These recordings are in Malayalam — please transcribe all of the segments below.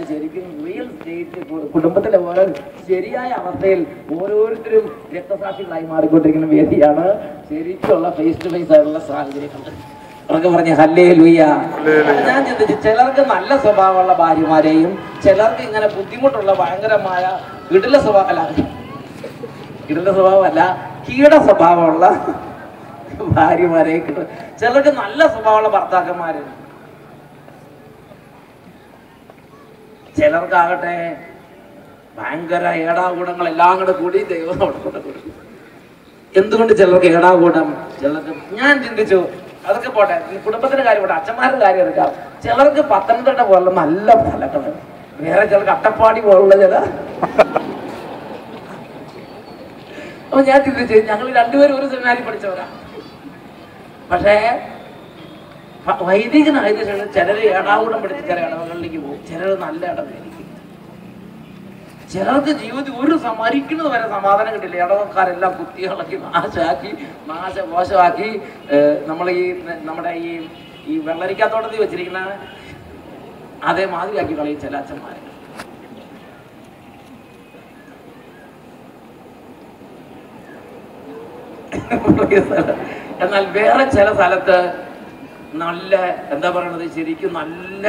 ഇത് ശരിക്കും റിയൽ സ്റ്റേറ്റ് കുടുംബത്തിലെ ഓരോ ശരിയായ അവസ്ഥയിൽ ഓരോരുത്തരും രക്തസാക്ഷികളായി മാറിക്കൊണ്ടിരിക്കുന്ന വേദിയാണ്. ശരിക്കുള്ള ഫേസ് ടു ഫേസ് ആയിട്ടുള്ള സാഹചര്യങ്ങൾ അവർക്ക് പറഞ്ഞ ഹല്ലേലൂയ. ഞാൻ ചിന്തിച്ചു, ചിലർക്ക് നല്ല സ്വഭാവമുള്ള ഭാര്യമാരെയും ചിലർക്ക് ഇങ്ങനെ ബുദ്ധിമുട്ടുള്ള ഭയങ്കരമായ ഇടല സ്വഭാവമല്ല കീട സ്വഭാവമുള്ള ഭാര്യമാരെ കിട്ടും. ചിലർക്ക് നല്ല സ്വഭാവമുള്ള ഭർത്താക്കന്മാര്, ചിലർക്കാകട്ടെ ഭയങ്കര ഏടാകൂടങ്ങൾ എല്ലാം കൂടെ കൂടി ദൈവം കൊടുക്കും. എന്തുകൊണ്ട് ചിലർക്ക് ഏടാകൂടം? ചിലർക്ക് ഞാൻ ചിന്തിച്ചു, അതൊക്കെ പോട്ടെ, കുടുംബത്തിന്റെ കാര്യം പോട്ടെ, അച്ഛന്മാരുടെ കാര്യം എടുക്കാം. ചിലർക്ക് പത്തനംതിട്ട പോലുള്ള നല്ല ഫലങ്ങൾ, വേറെ ചിലർക്ക് അട്ടപ്പാടി പോലുള്ള ചില. അപ്പൊ ഞാൻ ചിന്തിച്ചു, ഞങ്ങൾ രണ്ടുപേരും ഒരു സെമിനാരിൽ പഠിച്ചവരാ. പക്ഷേ വൈദികനായതിനു ശേഷം ചിലര് ഏടാകൂടം പഠിച്ച് ചില ഇടവകളിലേക്ക് പോകും, ചിലർ നല്ല ഇടവകളിലേക്ക്. ചിലർക്ക് ജീവിതത്തിൽ ഒരു മരിക്കുന്നത് വരെ സമാധാനം കിട്ടില്ല. ഇടവക്കാരെല്ലാം കുത്തികളക്കി മോശമാക്കി നമ്മൾ നമ്മുടെ ഈ വെള്ളരിക്കാത്തോട്ടത്തിൽ വെച്ചിരിക്കുന്ന അതേ മാതിരിയാക്കി കളയും ചില അച്ഛന്മാരെ. എന്നാൽ വേറെ ചില സ്ഥലത്ത് നല്ല എന്താ പറയണത്, ശരിക്കും നല്ല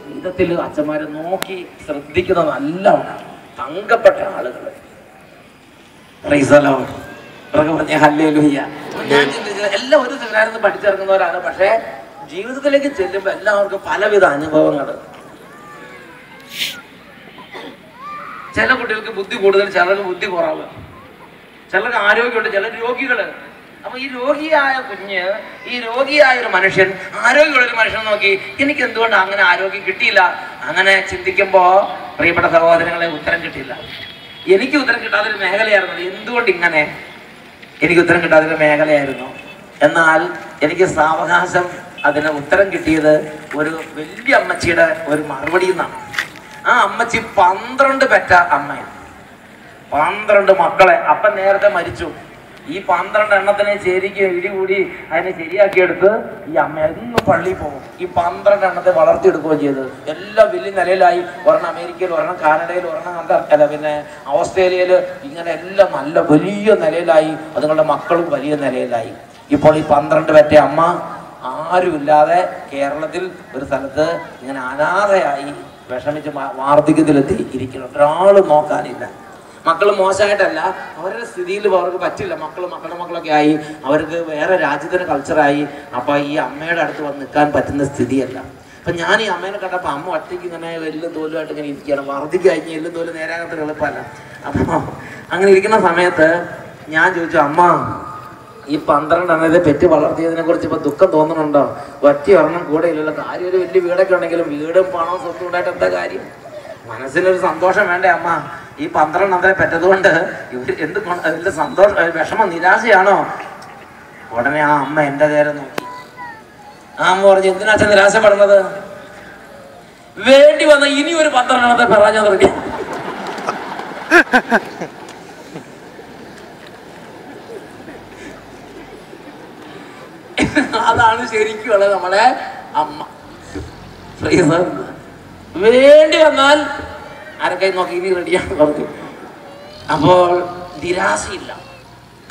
വിധത്തിൽ അച്ഛന്മാരെ നോക്കി ശ്രദ്ധിക്കുന്ന നല്ല തങ്കപ്പെട്ട ആളുകൾ. ഞാൻ ചിന്തിച്ചത് എല്ലാം ഒരു സെമിനാരിൽ പഠിച്ചിറങ്ങുന്നവരാണ്. പക്ഷെ ജീവിതത്തിലേക്ക് ചെല്ലുമ്പോൾ എല്ലാവർക്കും പലവിധ അനുഭവങ്ങൾ. ചില കുട്ടികൾക്ക് ബുദ്ധി കൂടുതൽ, ചിലർക്ക് ബുദ്ധി കുറവ്, ചിലർക്ക് ആരോഗ്യമുണ്ട്, ചിലർ രോഗികള്. അപ്പൊ ഈ രോഗിയായ കുഞ്ഞ്, ഈ രോഗിയായ ഒരു മനുഷ്യൻ, ആരോഗ്യമുള്ള ഒരു മനുഷ്യനെ നോക്കി എനിക്ക് എന്തുകൊണ്ട് അങ്ങനെ ആരോഗ്യം കിട്ടിയില്ല? അങ്ങനെ ചിന്തിക്കുമ്പോ പ്രിയപ്പെട്ട സഹോദരങ്ങളെ, ഉത്തരം കിട്ടിയില്ല. എനിക്ക് ഉത്തരം കിട്ടാത്തൊരു മേഖലയായിരുന്നു. എന്തുകൊണ്ട് ഇങ്ങനെ? എനിക്ക് ഉത്തരം കിട്ടാത്തൊരു മേഖലയായിരുന്നു. എന്നാൽ എനിക്ക് സാവകാശം അതിന് ഉത്തരം കിട്ടിയത് ഒരു വലിയ അമ്മച്ചിയുടെ ഒരു മറുപടി നിന്നാണ്. ആ അമ്മച്ചി 12 പെറ്റ അമ്മയാണ്, 12 മക്കളെ. അപ്പൻ നേരത്തെ മരിച്ചു. ഈ 12 എണ്ണത്തിനെ ശരിക്കും ഇടികൂടി അതിനെ ശരിയാക്കിയെടുത്ത് ഈ അമ്മ എന്നും പള്ളിയിൽ പോകും. ഈ 12 എണ്ണത്തെ വളർത്തിയെടുക്കുകയും ചെയ്ത് എല്ലാം വലിയ നിലയിലായി. ഒരെണ്ണം അമേരിക്കയിൽ, ഒരെണ്ണം കാനഡയിൽ, ഒരെണ്ണം പിന്നെ ഓസ്ട്രേലിയയിൽ, ഇങ്ങനെ എല്ലാം നല്ല വലിയ നിലയിലായി. അതുങ്ങളുടെ മക്കളും വലിയ നിലയിലായി. ഇപ്പോൾ ഈ 12 പെറ്റ അമ്മ ആരുമില്ലാതെ കേരളത്തിൽ ഒരു സ്ഥലത്ത് ഇങ്ങനെ അനാഥയായി വിഷമിച്ച് വാർദ്ധക്യത്തിലെത്തി ഇരിക്കണം. ഒരാളും നോക്കാനില്ല. മക്കൾ മോശമായിട്ടല്ല, അവരുടെ സ്ഥിതിയിൽ അവർക്ക് പറ്റില്ല. മക്കളുടെ മക്കളൊക്കെ ആയി, അവർക്ക് വേറെ രാജ്യത്തിന് കൾച്ചറായി. അപ്പൊ ഈ അമ്മയുടെ അടുത്ത് വന്ന് നിൽക്കാൻ പറ്റുന്ന സ്ഥിതിയല്ല. അപ്പൊ ഞാൻ ഈ അമ്മേനെ കണ്ടപ്പോൾ അമ്മ ഒറ്റയ്ക്ക് ഇങ്ങനെ എല്ലും തോലുമായിട്ട് ഇങ്ങനെ ഇരിക്കുകയാണ്. വാർദ്ധക്യം കഴിഞ്ഞ് എല്ലും തോലും നേരാകത്ത് എളുപ്പമല്ല. അപ്പൊ അങ്ങനെ ഇരിക്കുന്ന സമയത്ത് ഞാൻ ചോദിച്ചു, അമ്മ ഈ 12 എണ്ണത്തെ പെറ്റ് വളർത്തിയതിനെ കുറിച്ച് ഇപ്പൊ ദുഃഖം തോന്നുന്നുണ്ടോ? ഒറ്റ ഒരെണ്ണം കൂടെ ഇല്ലല്ലോ. കാര്യം ഒരു വലിയ വീടൊക്കെ ഉണ്ടെങ്കിലും വീടും പണവും സ്വത്തും ഉണ്ടായിട്ട് എന്താ കാര്യം? മനസ്സിലൊരു സന്തോഷം വേണ്ടേ അമ്മ? ഈ 12 എണ്ണത്തെ പെറ്റതുകൊണ്ട് ഇവർ എന്ത് അതിന്റെ സന്തോഷം, വിഷമം, നിരാശയാണോ? ഉടനെ ആ അമ്മ എന്റെ നേരെ നോക്കി. ആ അമ്മ പറഞ്ഞു, എന്തിനാ നിരാശപ്പെടുന്നത്? വേണ്ടി വന്ന ഇനി ഒരു 12 എണ്ണത്തെ പെറാൻ ഞാൻ തുടങ്ങി. അതാണ് ശരിക്കുള്ള നമ്മളെ അമ്മ. വേണ്ടി വന്നാൽ ആരൊക്കെ നോക്കി ഇനി റെഡിയാണ് പറഞ്ഞു. അപ്പോൾ നിരാശയില്ല,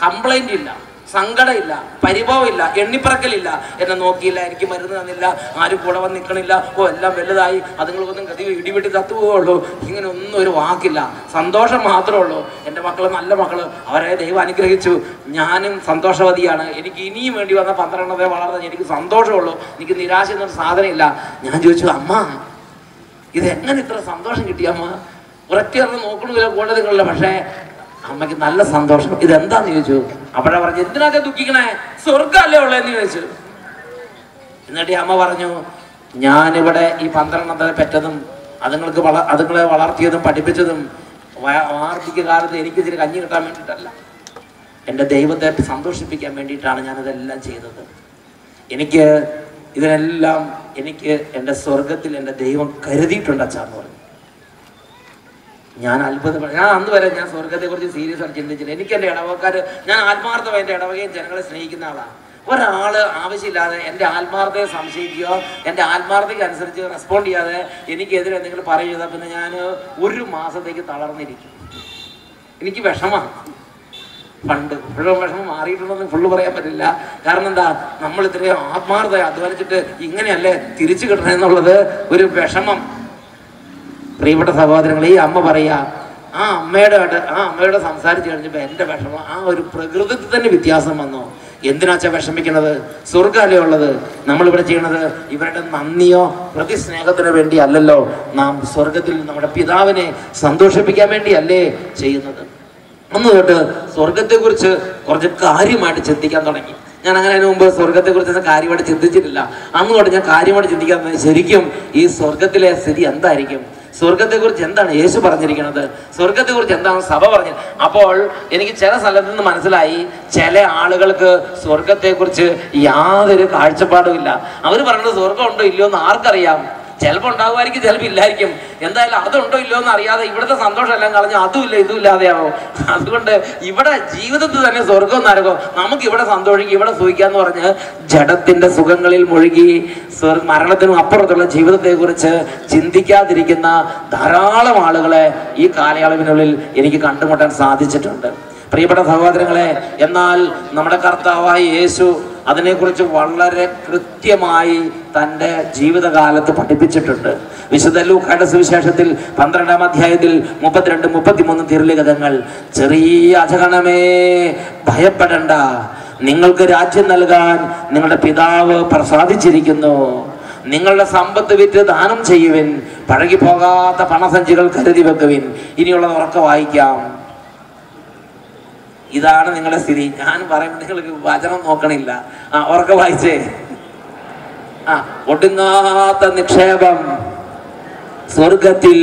കംപ്ലൈന്റ് ഇല്ല, സങ്കടമില്ല, പരിഭവമില്ല, എണ്ണിപ്പറക്കലില്ല. എന്നെ നോക്കിയില്ല, എനിക്ക് മരുന്ന് തന്നില്ല, ആരും കൂടെ വന്ന് നിൽക്കണില്ല, എല്ലാം വലുതായി, അതുങ്ങൾക്കൊന്നും ഗതി ഇടിവിട്ട് തത്തുപോവുള്ളൂ, ഇങ്ങനെ ഒന്നും ഒരു വാക്കില്ല. സന്തോഷം മാത്രമേ ഉള്ളൂ. എൻ്റെ മക്കൾ നല്ല മക്കള്, അവരെ ദൈവം അനുഗ്രഹിച്ചു, ഞാനും സന്തോഷവതിയാണ്. എനിക്ക് ഇനിയും വേണ്ടി വന്ന 12 എണ്ണത്തെ വളർന്ന് എനിക്ക് സന്തോഷമുള്ളൂ, എനിക്ക് നിരാശ എന്നൊരു സാധനമില്ല. ഞാൻ ചോദിച്ചു, അമ്മ ഇതെങ്ങനെ ഇത്ര സന്തോഷം കിട്ടിയമ്മ? ഒരൊറ്റ നോക്കണില്ല, കൂടുതലില്ല, പക്ഷേ അമ്മയ്ക്ക് നല്ല സന്തോഷം. ഇതെന്താന്ന് ചോദിച്ചു. അപ്പോഴാ പറഞ്ഞു, എന്തിനാക്കെ ദുഃഖിക്കണേ? സ്വർഗ്ഗമല്ലേ ഉള്ളതെന്ന് ചോദിച്ചു. എന്നിട്ട് അമ്മ പറഞ്ഞു, ഞാനിവിടെ ഈ 12 എണ്ണത്തെ പെറ്റതും അതുങ്ങളെ വളർത്തിയതും പഠിപ്പിച്ചതും വാർദ്ധക്യ കാലത്ത് എനിക്ക് ഇതിന് കഞ്ഞി കിട്ടാൻ വേണ്ടിയിട്ടല്ല, എൻ്റെ ദൈവത്തെ സന്തോഷിപ്പിക്കാൻ വേണ്ടിയിട്ടാണ് ഞാനിതെല്ലാം ചെയ്തത്. ഇതിനെല്ലാം എനിക്ക് എൻ്റെ സ്വർഗത്തിൽ എൻ്റെ ദൈവം കരുതിയിട്ടുണ്ട് അച്ഛാന്ന് പറഞ്ഞു. ഞാൻ അത്ഭുതപ്പെട്ടു. ഞാൻ അന്ന് വരെ സ്വർഗത്തെ കുറിച്ച് സീരിയസ് ആയിട്ട് ചിന്തിച്ചില്ല. എനിക്ക് എൻ്റെ ഇടവക്കാർ, ഞാൻ ആത്മാർത്ഥമായി എൻ്റെ ഇടവകയും ജനങ്ങളെ സ്നേഹിക്കുന്ന ആളാണ്. ഒരാള് ആവശ്യമില്ലാതെ എൻ്റെ ആത്മാർത്ഥതയെ സംശയിക്കുകയോ എൻ്റെ ആത്മാർത്ഥതയ്ക്ക് അനുസരിച്ച് റെസ്പോണ്ട് ചെയ്യാതെ എനിക്കെതിരെ എന്തെങ്കിലും പറയുക, പിന്നെ ഞാൻ ഒരു മാസത്തേക്ക് തളർന്നിരിക്കും. എനിക്ക് വിഷമാണ്. പണ്ട് ഇപ്പോഴും വിഷമം മാറിയിട്ടുണ്ടെന്ന് ഫുള്ള് പറയാൻ പറ്റില്ല. കാരണം എന്താ, നമ്മൾ ഇത്രയും ആത്മാർത്ഥത അധ്വാനിച്ചിട്ട് ഇങ്ങനെയല്ലേ തിരിച്ചു കിട്ടണമെന്നുള്ളത് ഒരു വിഷമം. പ്രിയപ്പെട്ട സഹോദരങ്ങളെ, ഈ അമ്മ പറയാ, ആ അമ്മയോട് സംസാരിച്ച് കഴിഞ്ഞപ്പോൾ എൻ്റെ വിഷമം ആ ഒരു പ്രകൃതത്തിൽ തന്നെ വ്യത്യാസം വന്നു. എന്തിനാച്ചാ വിഷമിക്കുന്നത്? സ്വർഗ്ഗമല്ലേ ഉള്ളത്. നമ്മളിവിടെ ചെയ്യണത് ഇവരുടെ നന്ദിയോ പ്രതിസ്നേഹത്തിന് വേണ്ടി അല്ലല്ലോ. നാം സ്വർഗത്തിൽ നമ്മുടെ പിതാവിനെ സന്തോഷിപ്പിക്കാൻ വേണ്ടിയല്ലേ ചെയ്യുന്നത്. അന്ന് തൊട്ട് സ്വർഗത്തെക്കുറിച്ച് കുറച്ച് കാര്യമായിട്ട് ചിന്തിക്കാൻ തുടങ്ങി. ഞാൻ അങ്ങനെ അതിന് മുമ്പ് സ്വർഗത്തെക്കുറിച്ച് കാര്യമായിട്ട് ചിന്തിച്ചിട്ടില്ല. അന്ന് തൊട്ട് ഞാൻ കാര്യമായിട്ട് ചിന്തിക്കാൻ തുടങ്ങി. ശരിക്കും ഈ സ്വർഗത്തിലെ സ്ഥിതി എന്തായിരിക്കും? സ്വർഗത്തെക്കുറിച്ച് എന്താണ് യേശു പറഞ്ഞിരിക്കുന്നത്? സ്വർഗത്തെക്കുറിച്ച് എന്താണ് സഭ പറഞ്ഞത്? അപ്പോൾ എനിക്ക് ചില സ്ഥലത്ത് നിന്ന് മനസ്സിലായി, ചില ആളുകൾക്ക് സ്വർഗത്തെക്കുറിച്ച് യാതൊരു കാഴ്ചപ്പാടും ഇല്ല. അവർ പറയുന്നത് സ്വർഗം ഉണ്ടോ ഇല്ലയോ എന്ന് ആർക്കറിയാം? ചിലപ്പോൾ ഉണ്ടാകുമായിരിക്കും, ചിലപ്പോൾ ഇല്ലായിരിക്കും. എന്തായാലും അതുണ്ടോ ഇല്ലയോ എന്ന് അറിയാതെ ഇവിടുത്തെ സന്തോഷം എല്ലാം കളഞ്ഞ് അതുമില്ല ഇതും ഇല്ലാതെയാവോ. അതുകൊണ്ട് ഇവിടെ ജീവിതത്തിൽ തന്നെ സ്വർഗവും നരകവും, നമുക്ക് ഇവിടെ സന്തോഷിക്കും, ഇവിടെ സുഖിക്കാന്ന് പറഞ്ഞ് ജഡത്തിന്റെ സുഖങ്ങളിൽ മുഴുകി മരണത്തിനും അപ്പുറത്തുള്ള ജീവിതത്തെക്കുറിച്ച് ചിന്തിക്കാതിരിക്കുന്ന ധാരാളം ആളുകളെ ഈ കാലയളവിനുള്ളിൽ എനിക്ക് കണ്ടുമുട്ടാൻ സാധിച്ചിട്ടുണ്ട്. പ്രിയപ്പെട്ട സഹോദരങ്ങളെ, എന്നാൽ നമ്മുടെ കർത്താവായ യേശു അതിനെക്കുറിച്ച് വളരെ കൃത്യമായി തൻ്റെ ജീവിതകാലത്ത് പഠിപ്പിച്ചിട്ടുണ്ട്. വിശുദ്ധ ലൂക്കായുടെ സുവിശേഷത്തിൽ 12-ാം അധ്യായത്തിൽ 32-33 തിരുലിഖിതങ്ങൾ, ചെറിയ അജഗണമേ ഭയപ്പെടണ്ട, നിങ്ങൾക്ക് രാജ്യം നൽകാൻ നിങ്ങളുടെ പിതാവ് പ്രസാദിച്ചിരിക്കുന്നു. നിങ്ങളുടെ സമ്പത്ത് വിറ്റ് ദാനം ചെയ്യുവിൻ, പഴകി പോകാത്ത പണസഞ്ചികൾ കരുതി വെക്കുവിൻ. ഇനിയുള്ളത് ഉറക്കെ വായിക്കാം. ഇതാണ് നിങ്ങളുടെ സ്ഥിതി. ഞാൻ പറയുമ്പോൾ നിങ്ങൾക്ക് വചനം നോക്കണില്ല. ഉറക്കെ വായിച്ചേ. ഒടുങ്ങാത്ത നിക്ഷേപം സ്വർഗത്തിൽ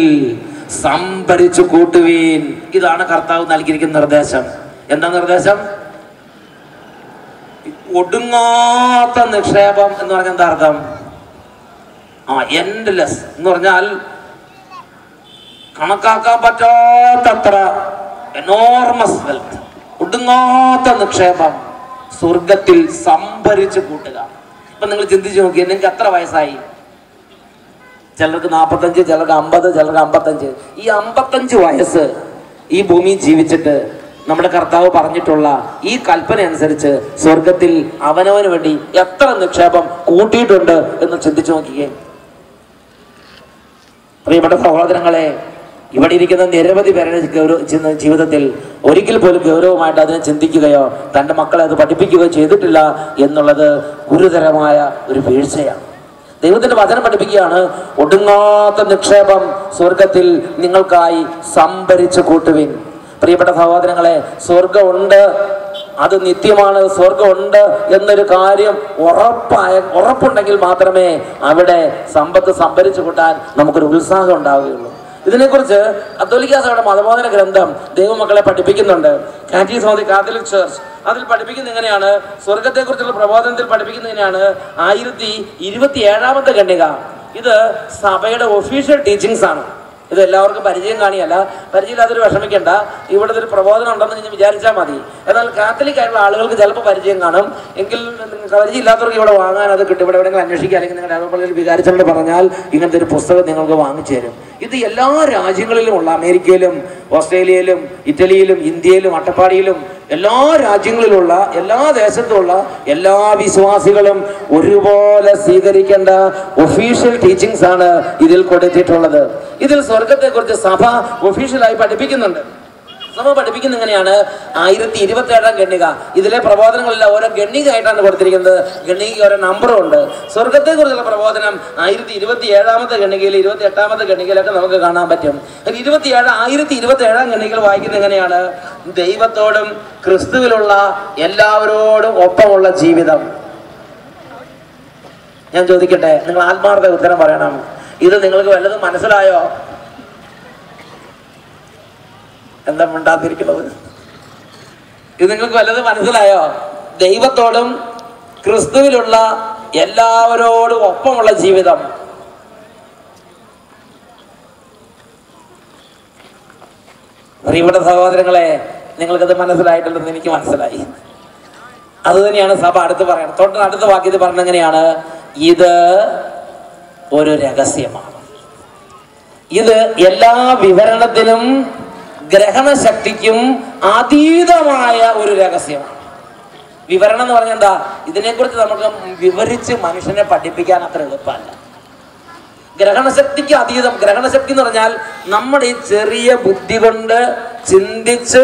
സംഭരിച്ചു കൂട്ടുവീൻ. ഇതാണ് കർത്താവ് നൽകിയിരിക്കുന്ന നിർദ്ദേശം. എന്താ നിർദ്ദേശം? ഒടുങ്ങാത്ത നിക്ഷേപം എന്ന് പറഞ്ഞാൽ എന്താ അർത്ഥം? എൻഡ്ലെസ് എന്ന് പറഞ്ഞാൽ കണക്കാക്കാൻ പറ്റാത്തത്ര എനോർമസ് വെൽത്ത്. ഒടുങ്ങാത്ത നിക്ഷേപം സ്വർഗത്തിൽ സംഭരിച്ചു കൂട്ടുക. ഇപ്പൊ നിങ്ങൾ ചിന്തിച്ചു നോക്കിയാൽ നിങ്ങൾക്ക് എത്ര വയസ്സായി? ചിലർക്ക് 45, ചിലർക്ക് 50, ചിലർക്ക് 55. ഈ 55 വയസ്സ് ഈ ഭൂമിയിൽ ജീവിച്ചിട്ട് നമ്മുടെ കർത്താവ് പറഞ്ഞിട്ടുള്ള ഈ കൽപ്പന അനുസരിച്ച് സ്വർഗത്തിൽ അവനവന് വേണ്ടി എത്ര നിക്ഷേപം കൂട്ടിയിട്ടുണ്ട് എന്ന് ചിന്തിച്ചു നോക്കിയേ. പ്രിയപ്പെട്ട സഹോദരങ്ങളെ, ഇവിടെ ഇരിക്കുന്ന നിരവധി പേരുടെ ജീവിതത്തിൽ ഒരിക്കൽ പോലും ഗൗരവമായിട്ട് അതിനെ ചിന്തിക്കുകയോ തൻ്റെ മക്കളെ അത് പഠിപ്പിക്കുകയോ ചെയ്തിട്ടില്ല എന്നുള്ളത് ഗുരുതരമായ ഒരു വീഴ്ചയാണ്. ദൈവത്തിന്റെ വചനം പഠിപ്പിക്കുകയാണ്, ഒടുങ്ങാത്ത നിക്ഷേപം സ്വർഗത്തിൽ നിങ്ങൾക്കായി സംഭരിച്ചു കൂട്ടുവിൻ. പ്രിയപ്പെട്ട സഹോദരങ്ങളെ, സ്വർഗമുണ്ട്, അത് നിത്യമാണ്, സ്വർഗമുണ്ട് എന്നൊരു കാര്യം ഉറപ്പുണ്ടെങ്കിൽ മാത്രമേ അവിടെ സമ്പത്ത് സംഭരിച്ചു കൂട്ടാൻ നമുക്കൊരു ഉത്സാഹം ഉണ്ടാവുകയുള്ളൂ. ഇതിനെക്കുറിച്ച് കത്തോലിക്കാ സഭയുടെ മതബോധന ഗ്രന്ഥം ദൈവമക്കളെ പഠിപ്പിക്കുന്നുണ്ട്. Catechism of the Catholic church. അതിൽ പഠിപ്പിക്കുന്ന എങ്ങനെയാണ്? സ്വർഗത്തെക്കുറിച്ചുള്ള പ്രബോധനത്തിൽ പഠിപ്പിക്കുന്നതിനാണ് 1027-ാമത്തെ ഖണ്ഡിക. ഇത് സഭയുടെ ഒഫീഷ്യൽ ടീച്ചിങ്സ് ആണ്. ഇത് എല്ലാവർക്കും പരിചയം കാണിയല്ല. പരിചയമില്ലാത്തൊരു വിഷമിക്കേണ്ട, ഇവിടുത്തെ ഒരു പ്രബോധനം ഉണ്ടെന്ന് ഞാൻ വിചാരിച്ചാൽ മതി. എന്നാൽ കാത്തലിക് ആയിട്ടുള്ള ആളുകൾക്ക് ചിലപ്പോൾ പരിചയം കാണും. എങ്കിൽ പരിചയമില്ലാത്തവർക്ക് ഇവിടെ വാങ്ങാൻ അത് കിട്ടും. ഇവിടെ എവിടെയെങ്കിലും അന്വേഷിക്കുക, അല്ലെങ്കിൽ നിങ്ങളുടെ ഇടപെടലിൽ വികാരിച്ചെന്ന് പറഞ്ഞാൽ ഇങ്ങനത്തെ ഒരു പുസ്തകം നിങ്ങൾക്ക് വാങ്ങിച്ചു തരും. ഇത് എല്ലാ രാജ്യങ്ങളിലുമുള്ള, അമേരിക്കയിലും ഓസ്ട്രേലിയയിലും ഇറ്റലിയിലും ഇന്ത്യയിലും അട്ടപ്പാടിയിലും എല്ലാ രാജ്യങ്ങളിലുള്ള, എല്ലാ ദേശത്തുമുള്ള എല്ലാ വിശ്വാസികളും ഒരുപോലെ സ്വീകരിക്കേണ്ട ഒഫീഷ്യൽ ടീച്ചിങ്സ് ആണ് ഇതിൽ കൊടുത്തിട്ടുള്ളത്. ഇതിൽ സ്വർഗത്തെക്കുറിച്ച് സഭ ഒഫീഷ്യലായി പഠിപ്പിക്കുന്നുണ്ട്. സഭ പഠിപ്പിക്കുന്ന എങ്ങനെയാണ്? 1027-ാം ഖണ്ഡിക. ഇതിലെ പ്രബോധനങ്ങളെല്ലാം ഓരോ ഖണ്ഡികയായിട്ടാണ് കൊടുത്തിരിക്കുന്നത്. ഖണ്ഡികയ്ക്ക് ഓരോ നമ്പറും ഉണ്ട്. സ്വർഗത്തെക്കുറിച്ചുള്ള പ്രബോധനം 1027-ാമത്തെ ഖണ്ഡികയിൽ, 28-ാമത്തെ ഖണ്ഡികയിലൊക്കെ നമുക്ക് കാണാൻ പറ്റും. 1027-ാം ഖണ്ഡികയിൽ വായിക്കുന്നത് എങ്ങനെയാണ്? ദൈവത്തോടും ക്രിസ്തുവിലുള്ള എല്ലാവരോടും ഒപ്പമുള്ള ജീവിതം. ഞാൻ ചോദിക്കട്ടെ, നിങ്ങൾ ആത്മാർത്ഥ ഉത്തരം പറയണം. ഇത് നിങ്ങൾക്ക് വല്ലതും മനസ്സിലായോ? എന്താ മിണ്ടാതിരിക്കുന്നത്? ഇത് നിങ്ങൾക്ക് വല്ലതും മനസ്സിലായോ? ദൈവത്തോടും ക്രിസ്തുവിലുള്ള എല്ലാവരോടും ഒപ്പമുള്ള ജീവിതം. പ്രിയപ്പെട്ട സഹോദരങ്ങളെ, നിങ്ങൾക്കത് മനസ്സിലായിട്ടുണ്ടെന്ന് എനിക്ക് മനസ്സിലായി. അത് തന്നെയാണ് സഭ അടുത്ത് പറയുന്നത്. തൊട്ട് അടുത്ത വാക്യത്തിൽ പറഞ്ഞ എങ്ങനെയാണ്? ഇത് ഒരു രഹസ്യമാണ്. ഇത് എല്ലാ വിവരണത്തിനും ഗ്രഹണശക്തിക്കും അതീതമായ ഒരു രഹസ്യമാണ്. വിവരണം എന്ന് പറഞ്ഞാൽ എന്താ? ഇതിനെക്കുറിച്ച് നമുക്ക് വിവരിച്ച് മനുഷ്യനെ പഠിപ്പിക്കാൻ അത്ര എളുപ്പമല്ല. ഗ്രഹണശക്തിക്ക് അതീതം. ഗ്രഹണശക്തി എന്ന് പറഞ്ഞാൽ നമ്മുടെ ഈ ചെറിയ ബുദ്ധി കൊണ്ട് ചിന്തിച്ച്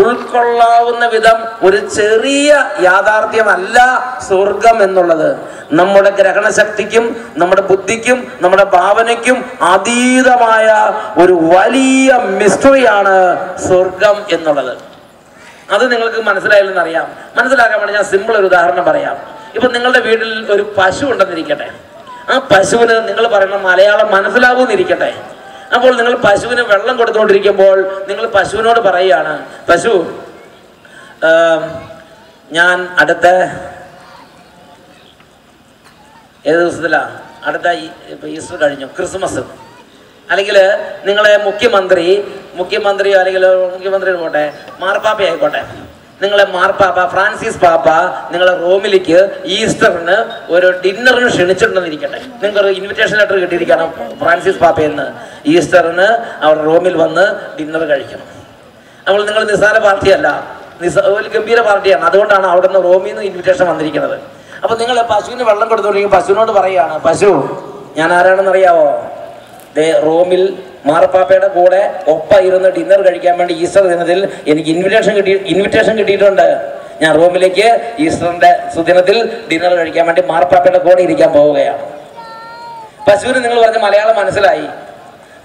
ഉൾക്കൊള്ളാവുന്ന വിധം ഒരു ചെറിയ യാഥാർത്ഥ്യമല്ല സ്വർഗം എന്നുള്ളത്. നമ്മുടെ ഗ്രഹണശക്തിക്കും നമ്മുടെ ബുദ്ധിക്കും നമ്മുടെ ഭാവനയ്ക്കും അതീതമായ ഒരു വലിയ മിസ്റ്ററിയാണ് സ്വർഗം എന്നുള്ളത്. അത് നിങ്ങൾക്ക് മനസ്സിലായില്ലെന്നറിയാം. മനസ്സിലാക്കാൻ വേണ്ടി ഞാൻ സിമ്പിൾ ഒരു ഉദാഹരണം പറയാം. ഇപ്പൊ നിങ്ങളുടെ വീട്ടിൽ ഒരു പശു ഉണ്ടെന്നിരിക്കട്ടെ. ആ പശുവിന് നിങ്ങൾ പറയുന്ന മലയാളം മനസ്സിലാവുമെന്നിരിക്കട്ടെ. അപ്പോൾ നിങ്ങൾ പശുവിന് വെള്ളം കൊടുത്തുകൊണ്ടിരിക്കുമ്പോൾ നിങ്ങൾ പശുവിനോട് പറയുകയാണ്, പശു, ഞാൻ അടുത്ത ഏത് ദിവസത്തിലാ? അടുത്ത ഈസ്റ്റർ കഴിഞ്ഞു, ക്രിസ്മസ്. അല്ലെങ്കിൽ നിങ്ങളെ മുഖ്യമന്ത്രിയോ അല്ലെങ്കിൽ മുഖ്യമന്ത്രി പോട്ടെ, മാർപ്പാപ്പ ആയിക്കോട്ടെ, നിങ്ങളെ മാർപ്പാപ്പ ഫ്രാൻസിസ് പാപ്പ നിങ്ങളെ റോമിലേക്ക് ഈസ്റ്ററിന് ഒരു ഡിന്നറിന് ക്ഷണിച്ചിട്ടുണ്ടെന്നിരിക്കട്ടെ. നിങ്ങൾക്കൊരു ഇൻവിറ്റേഷൻ ലെറ്റർ കിട്ടിയിരിക്കണം ഫ്രാൻസിസ് പാപ്പയിൽ നിന്ന്. ഈസ്റ്ററിന് അവർ റോമിൽ വന്ന് ഡിന്നർ കഴിക്കണം. അപ്പോൾ നിങ്ങൾ നിസ്സാര പാർട്ടിയല്ല, ഒരു ഗംഭീര പാർട്ടിയാണ്. അതുകൊണ്ടാണ് അവിടെ നിന്ന് റോമിൽ നിന്ന് ഇൻവിറ്റേഷൻ വന്നിരിക്കുന്നത്. അപ്പോൾ നിങ്ങൾ പശുവിന് വെള്ളം കൊടുത്തുകൊണ്ടിരിക്കും. പശുവിനോട് പറയുകയാണ്, പശു, ഞാൻ ആരാണെന്ന് അറിയാവോ? റോമിൽ മാർപ്പാപ്പയുടെ കൂടെ ഒപ്പം ഇരുന്ന് ഡിന്നർ കഴിക്കാൻ വേണ്ടി ഈസ്റ്റർ ദിനത്തിൽ എനിക്ക് ഇൻവിറ്റേഷൻ കിട്ടിയിട്ടുണ്ട്. ഞാൻ റോമിലേക്ക് ഈസ്റ്ററിന്റെ സുദിനത്തിൽ ഡിന്നർ കഴിക്കാൻ വേണ്ടി മാർപ്പാപ്പയുടെ കൂടെ ഇരിക്കാൻ പോവുകയാണ്. പശുവിന് നിങ്ങൾ പറഞ്ഞ മലയാളം മനസ്സിലായി.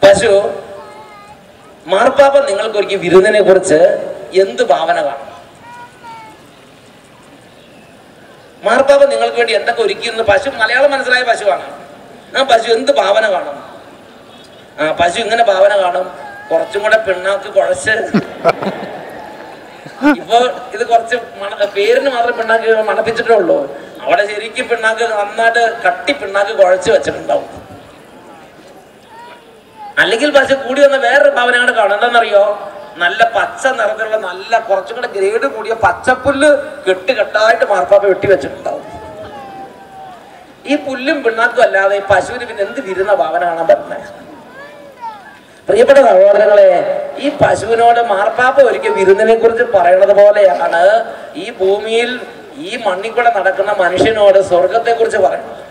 പശു, മാർപ്പാപ്പ നിങ്ങൾക്ക് ഒരിക്കൽ വിരുന്നിനെ കുറിച്ച് എന്ത് ഭാവന കാണും? മാർപ്പാപ്പ നിങ്ങൾക്ക് വേണ്ടി എന്തൊക്കെ ഒരുക്കിയെന്ന് പശു മലയാളം മനസ്സിലായ പശുവാണ്. ആ പശു എന്ത് ഭാവന കാണും? പശു ഇങ്ങനെ ഭാവന കാണും, കുറച്ചും കൂടെ പിണ്ണാക്ക് കുഴച്ച്. ഇപ്പൊ ഇത് കുറച്ച് പേരിന് മാത്രം പിണ്ണാക്ക് മണപ്പിച്ചിട്ടേ ഉള്ളൂ. അവിടെ ശരിക്കും പിണ്ണാക്ക് നന്നായിട്ട് കട്ടി പിണ്ണാക്ക് കുഴച്ച് വെച്ചിട്ടുണ്ടാവും. അല്ലെങ്കിൽ പശു കൂടി വന്ന വേറൊരു ഭാവന കൂടെ കാണും. എന്താണെന്നറിയോ? നല്ല പച്ച നിറത്തിലുള്ള നല്ല കുറച്ചും കൂടെ ഗ്രേഡ് കൂടിയ പച്ചപ്പുല്ല് കെട്ടായിട്ട് മാർപ്പാപ്പ വെട്ടി വെച്ചിട്ടുണ്ടാവും. ഈ പുല്ലും പിണ്ണാക്കും അല്ലാതെ ഈ പശുവിന് പിന്നെ എന്ത് വിരുന്ന ഭാവന കാണാൻ പറ്റുന്നത്? പ്രിയപ്പെട്ട സഹോദരങ്ങളെ, ഈ പശുവിനോട് മാർപ്പാപ്പ ഒരിക്കൽ വിരുന്നിനെ കുറിച്ച് പറയണത് പോലെയാണ് ഈ ഭൂമിയിൽ ഈ മണ്ണിൽ കൂടെ നടക്കുന്ന മനുഷ്യനോട് സ്വർഗത്തെ കുറിച്ച് പറയുന്നത്.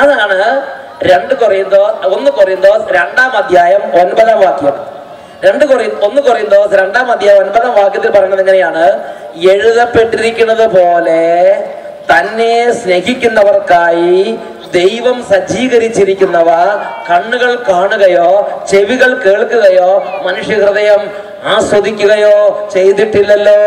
അതാണ് 1 കൊറിന്തോസ് 2-ാം അധ്യായം 9-ാം വാക്യം. 1 കൊറിന്തോസ് 2-ാം അധ്യായം 9-ാം വാക്യത്തിൽ പറയുന്നത് എങ്ങനെയാണ്? എഴുതപ്പെട്ടിരിക്കുന്നത് പോലെ തന്നെ സ്നേഹിക്കുന്നവർക്കായി ദൈവം സജ്ജീകരിച്ചിരിക്കുന്നവ കണ്ണുകൾ കാണുകയോ ചെവികൾ കേൾക്കുകയോ മനുഷ്യഹൃദയം ആസ്വദിക്കുകയോ ചെയ്തിട്ടില്ലല്ലോ.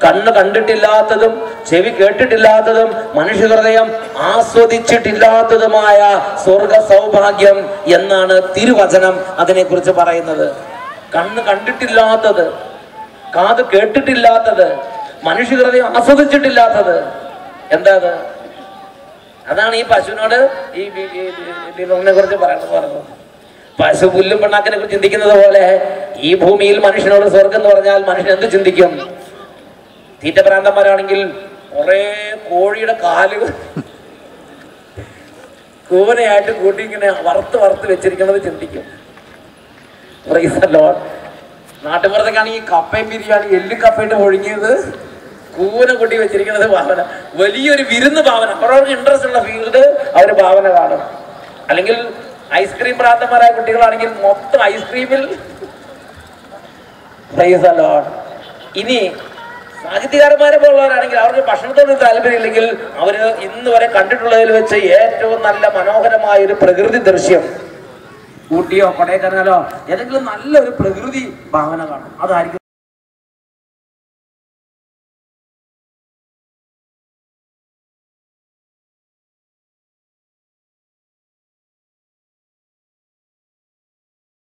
കണ്ണ് കണ്ടിട്ടില്ലാത്തതും ചെവി കേട്ടിട്ടില്ലാത്തതും മനുഷ്യഹൃദയം ആസ്വദിച്ചിട്ടില്ലാത്തതുമായ സ്വർഗ സൗഭാഗ്യം എന്നാണ് തിരുവചനം അതിനെക്കുറിച്ച് പറയുന്നത്. കണ്ണ് കണ്ടിട്ടില്ലാത്തത്, കാത് കേട്ടിട്ടില്ലാത്തത്, മനുഷ്യഹൃദയം ആസ്വദിച്ചിട്ടില്ലാത്തത് എന്താ? അതാണ് ഈ പശുവിനോട് ഈ ഡിന്നറിനെ കുറിച്ച് പറയുന്നത്. പശു പുല്ലും പിണ്ണാക്കിനെ കുറിച്ച് ചിന്തിക്കുന്നത് പോലെ ഈ ഭൂമിയിൽ മനുഷ്യനോട് സ്വർഗം എന്ന് പറഞ്ഞാൽ മനുഷ്യൻ എന്ത് ചിന്തിക്കും? തീറ്റപ്രാന്തന്മാരാണെങ്കിൽ കുറെ കോഴിയുടെ കാലുകൾ കൂനയായിട്ട് കൂട്ടി ഇങ്ങനെ വറുത്ത് വെച്ചിരിക്കുന്നത് ചിന്തിക്കും. നാട്ടുപുറത്തേക്കാണെങ്കിൽ കപ്പയും ബിരിയാണി എല്ലും കപ്പയിട്ട് ഒഴുകിയത് കൂന കൂട്ടി വെച്ചിരിക്കുന്നത് ഭാവന. വലിയൊരു വിരുന്ന് ഭാവന. അവരവർക്ക് ഇൻട്രസ്റ്റ് ഉള്ള ഫീൽഡ് അവർ ഭാവന കാണും. അല്ലെങ്കിൽ ഐസ്ക്രീം പ്രാന്തന്മാരായ കുട്ടികളാണെങ്കിൽ മൊത്തം ഐസ്ക്രീമിൽ. ഇനി സാഹിത്യകാരന്മാരെ പോലുള്ളവരാണെങ്കിൽ അവർക്ക് ഭക്ഷണത്തോട് താല്പര്യമില്ലെങ്കിൽ അവര് ഇന്ന് വരെ കണ്ടിട്ടുള്ളതിൽ വെച്ച് ഏറ്റവും നല്ല മനോഹരമായ ഒരു പ്രകൃതി ദൃശ്യം, ഊട്ടിയോ കൊടൈക്കനാലോ ഏതെങ്കിലും നല്ലൊരു പ്രകൃതി ഭാവന കാണും. അതായിരിക്കും